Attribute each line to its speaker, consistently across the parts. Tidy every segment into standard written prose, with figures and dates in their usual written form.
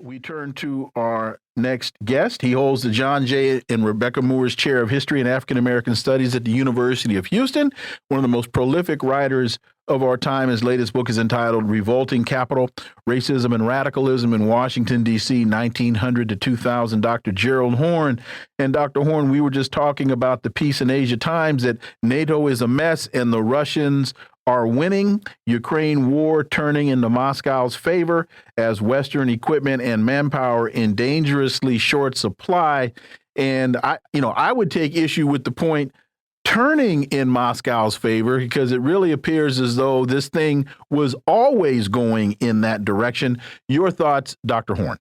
Speaker 1: We turn to our next guest. He holds the John J. and Rebecca Moore's Chair of History and African American Studies at the University of Houston, one of the most prolific writers of our time. His latest book is entitled Revolting Capital, Racism and Radicalism in Washington, D.C., 1900 to 2000. Dr. Gerald Horne. And Dr. Horne, we were just talking about the piece in Asia Times that NATO is a mess and the Russians are winning. Ukraine war turning into Moscow's favor as Western equipment and manpower in dangerously short supply. And I would take issue with the point turning in Moscow's favor, because it really appears as though this thing was always going in that direction. Your thoughts, Dr. Horne?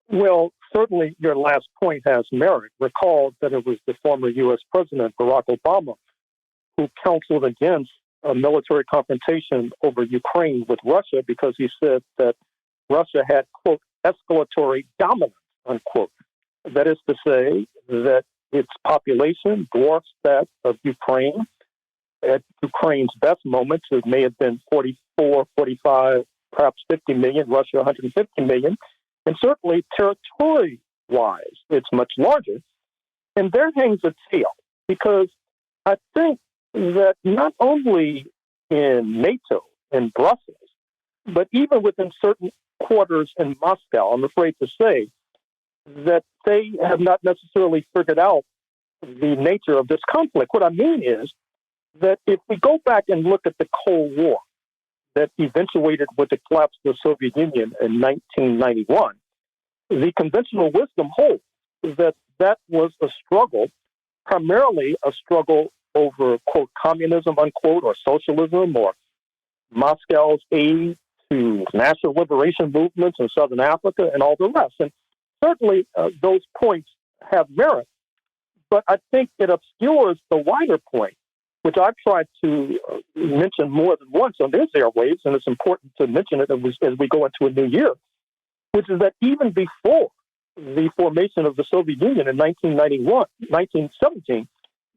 Speaker 2: Well, certainly your last point has merit. Recall that it was the former U.S. President, Barack Obama, who counseled against a military confrontation over Ukraine with Russia because he said that Russia had, quote, escalatory dominance, unquote. That is to say that its population dwarfs that of Ukraine. At Ukraine's best moments, it may have been 44, 45, perhaps 50 million, Russia 150 million. And certainly territory-wise, it's much larger. And there hangs a tale, because I think that not only in NATO and Brussels, but even within certain quarters in Moscow, I'm afraid to say that they have not necessarily figured out the nature of this conflict. What I mean is that if we go back and look at the Cold War that eventuated with the collapse of the Soviet Union in 1991, the conventional wisdom holds that that was a struggle, primarily a struggle over, quote, communism, unquote, or socialism, or Moscow's aid to national liberation movements in Southern Africa and all the rest. And certainly those points have merit, but I think it obscures the wider point, which I've tried to mention more than once on these airwaves, and it's important to mention it as we go into a new year, which is that even before the formation of the Soviet Union in 1917,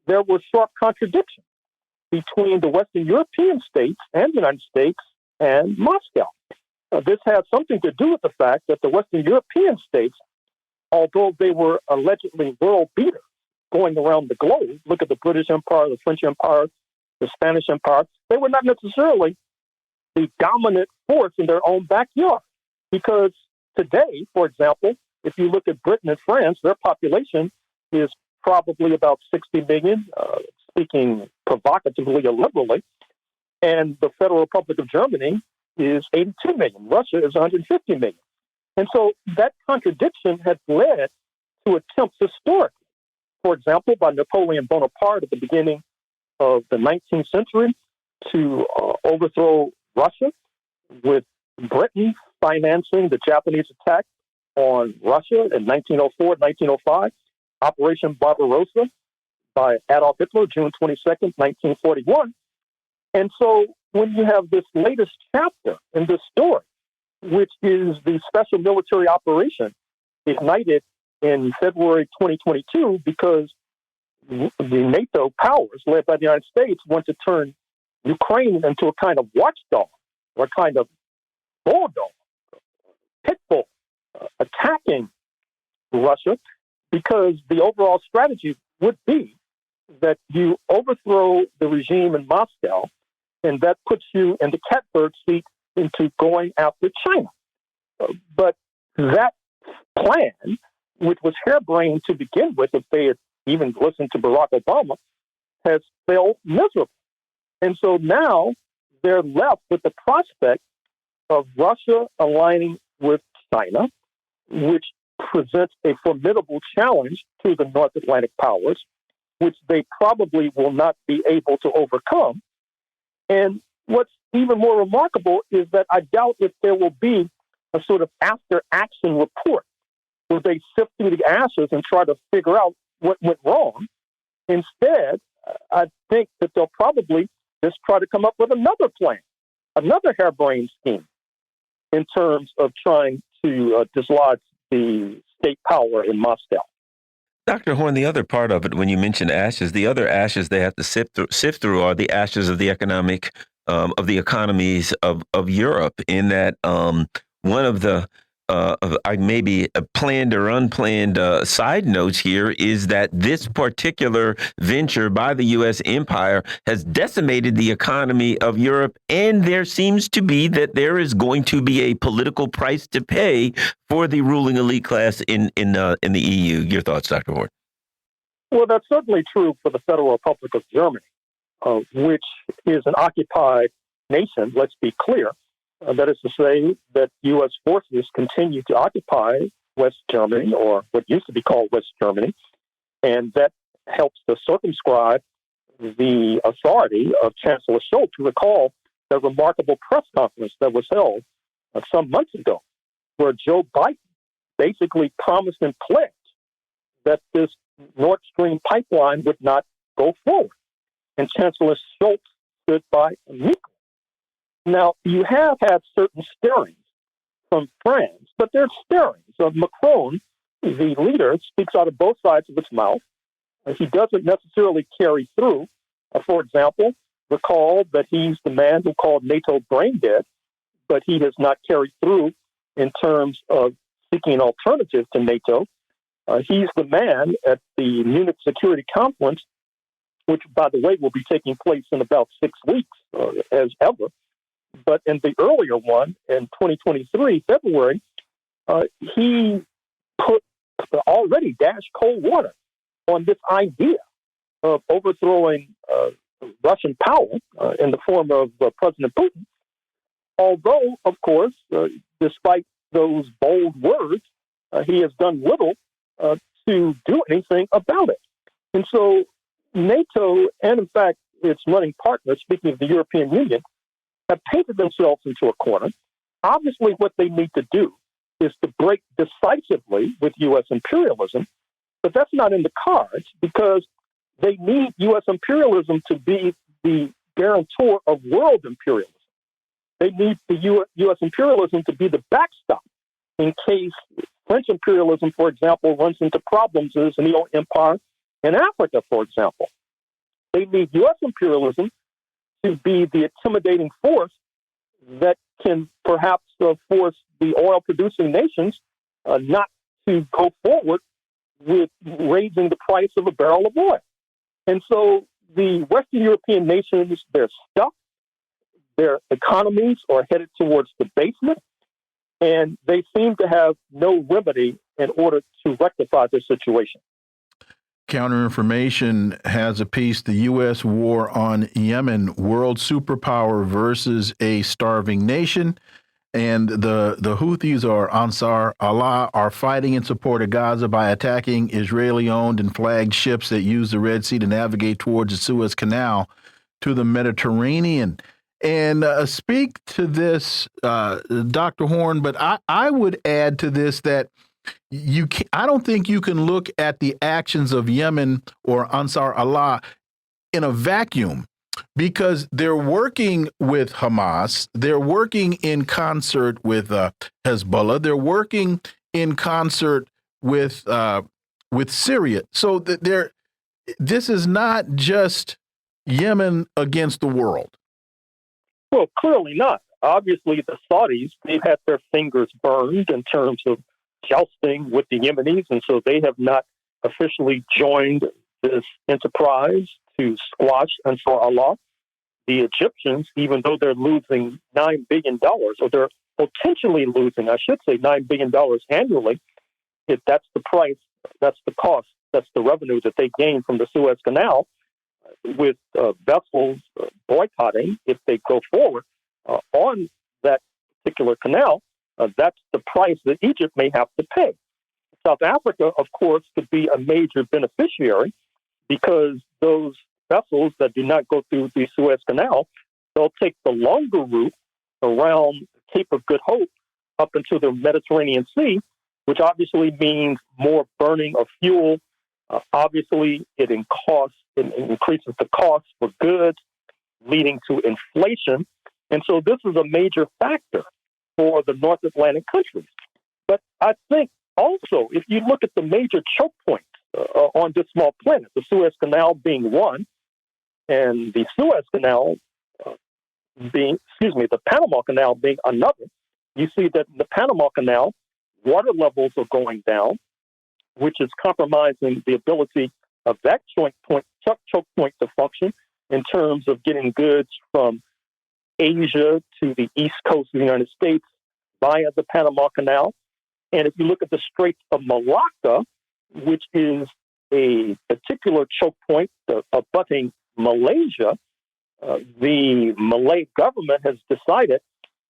Speaker 2: there were sharp contradictions between the Western European states and the United States and Moscow. This had something to do with the fact that the Western European states, although they were allegedly world beaters going around the globe, look at the British Empire, the French Empire, the Spanish Empire, they were not necessarily the dominant force in their own backyard. Because today, for example, if you look at Britain and France, their population is probably about 60 million, speaking provocatively or liberally, and the Federal Republic of Germany is 82 million. Russia is 150 million. And so that contradiction had led to attempts historically, for example, by Napoleon Bonaparte at the beginning of the 19th century to overthrow Russia, with Britain financing the Japanese attack on Russia in 1904, 1905, Operation Barbarossa by Adolf Hitler, June 22nd, 1941. And so when you have this latest chapter in this story, which is the special military operation ignited in February 2022 because the NATO powers led by the United States want to turn Ukraine into a kind of watchdog or a kind of bulldog, pit bull, attacking Russia, because the overall strategy would be that you overthrow the regime in Moscow, and that puts you in the catbird seat into going after China. But that plan, which was harebrained to begin with, if they had even listened to Barack Obama, has failed miserably. And so now they're left with the prospect of Russia aligning with China, which presents a formidable challenge to the North Atlantic powers, which they probably will not be able to overcome. And what's even more remarkable is that I doubt if there will be a sort of after-action report where they sift through the ashes and try to figure out what went wrong. Instead, I think that they'll probably just try to come up with another plan, another harebrained scheme in terms of trying to dislodge the state power in Moscow.
Speaker 3: Dr. Horne, the other part of it, when you mention ashes, the other ashes they have to sift through are the ashes of the economies of Europe. In that one of the maybe planned or unplanned side notes here is that this particular venture by the U.S. empire has decimated the economy of Europe, and there seems to be that there is going to be a political price to pay for the ruling elite class in the EU. Your thoughts, Dr. Horne?
Speaker 2: Well, that's certainly true for the Federal Republic of Germany, which is an occupied nation, let's be clear. That is to say that U.S. forces continue to occupy West Germany, or what used to be called West Germany, and that helps to circumscribe the authority of Chancellor Scholz. To recall the remarkable press conference that was held some months ago, where Joe Biden basically promised and pledged that this Nord Stream pipeline would not go forward. And Chancellor Scholz stood by meekly. Now, you have had certain stirrings from France, but they're stirrings. Macron, the leader, speaks out of both sides of his mouth. He doesn't necessarily carry through. For example, recall that he's the man who called NATO brain dead, but he has not carried through in terms of seeking an alternative to NATO. He's the man at the Munich Security Conference, which, by the way, will be taking place in about 6 weeks, as ever. But in the earlier one, in 2023, February, he already dashed cold water on this idea of overthrowing Russian power in the form of President Putin. Although, of course, despite those bold words, he has done little to do anything about it. And so NATO, and in fact, its running partner, speaking of the European Union, have painted themselves into a corner. Obviously, what they need to do is to break decisively with U.S. imperialism, but that's not in the cards because they need U.S. imperialism to be the guarantor of world imperialism. They need the U.S. imperialism to be the backstop in case French imperialism, for example, runs into problems as a neo-empire in Africa, for example. They need U.S. imperialism to be the intimidating force that can perhaps force the oil-producing nations not to go forward with raising the price of a barrel of oil. And so the Western European nations, they're stuck. Their economies are headed towards debasement, and they seem to have no remedy in order to rectify this situation.
Speaker 1: Counterinformation has a piece, the U.S. war on Yemen, world superpower versus a starving nation. And the Houthis, or Ansar Allah, are fighting in support of Gaza by attacking Israeli-owned and flagged ships that use the Red Sea to navigate towards the Suez Canal to the Mediterranean. And speak to this, Dr. Horne, but I would add to this that I don't think you can look at the actions of Yemen or Ansar Allah in a vacuum, because they're working with Hamas, they're working in concert with Hezbollah, they're working in concert with Syria. So this is not just Yemen against the world.
Speaker 2: Well, clearly not. Obviously, the Saudis, they've had their fingers burned in terms of jousting with the Yemenis, and so they have not officially joined this enterprise to squash Ansar Allah. The Egyptians, even though they're losing $9 billion, or they're potentially losing, I should say, $9 billion annually, if that's the price, that's the cost, that's the revenue that they gain from the Suez Canal, with vessels boycotting if they go forward on that particular canal, that's the price that Egypt may have to pay. South Africa, of course, could be a major beneficiary because those vessels that do not go through the Suez Canal, they'll take the longer route around Cape of Good Hope up into the Mediterranean Sea, which obviously means more burning of fuel. Obviously, it increases the cost for goods, leading to inflation. And so this is a major factor for the North Atlantic countries. But I think also, if you look at the major choke points on this small planet, the Suez Canal being one, and the Panama Canal being another, you see that in the Panama Canal, water levels are going down, which is compromising the ability of that choke point to function in terms of getting goods from Asia to the east coast of the United States via the Panama Canal. And if you look at the Strait of Malacca, which is a particular choke point abutting Malaysia, the Malay government has decided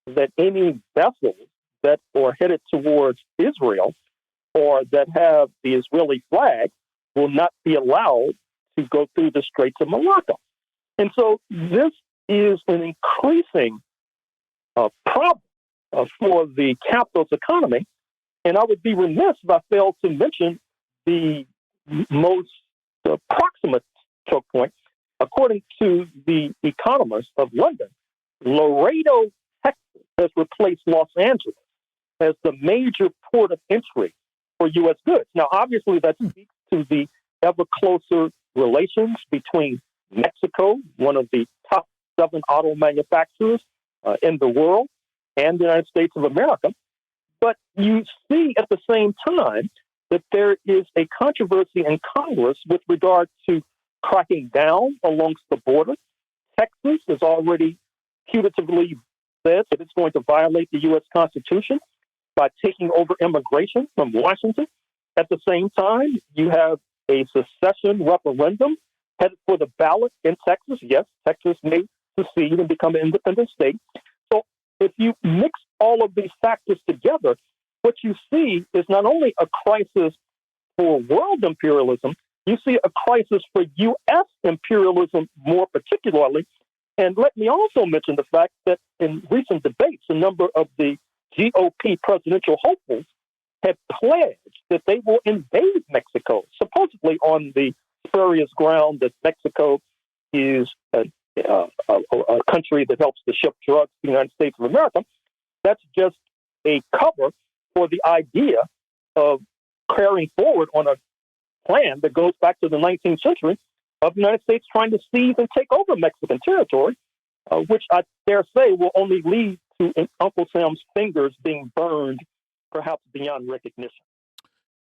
Speaker 2: that any vessels that are headed towards Israel or that have the Israeli flag will not be allowed to go through the Straits of Malacca. And so this is an increasing problem for the capital's economy. And I would be remiss if I failed to mention the most proximate choke point. According to the Economist of London, Laredo, Texas has replaced Los Angeles as the major port of entry for U.S. goods. Now, obviously, that speaks to the ever closer relations between Mexico, one of the top 7 auto manufacturers in the world, and the United States of America. But you see at the same time that there is a controversy in Congress with regard to cracking down alongst the border. Texas has already putatively said that it's going to violate the U.S. Constitution by taking over immigration from Washington. At the same time, you have a secession referendum headed for the ballot in Texas. Yes, Texas may secede and become an independent state. So if you mix all of these factors together, what you see is not only a crisis for world imperialism, you see a crisis for U.S. imperialism more particularly. And let me also mention the fact that in recent debates, a number of the GOP presidential hopefuls have pledged that they will invade Mexico, supposedly on the spurious ground that Mexico is a country that helps to ship drugs to the United States of America. That's just a cover for the idea of carrying forward on a plan that goes back to the 19th century of the United States trying to seize and take over Mexican territory, which I dare say will only lead to Uncle Sam's fingers being burned, perhaps beyond recognition.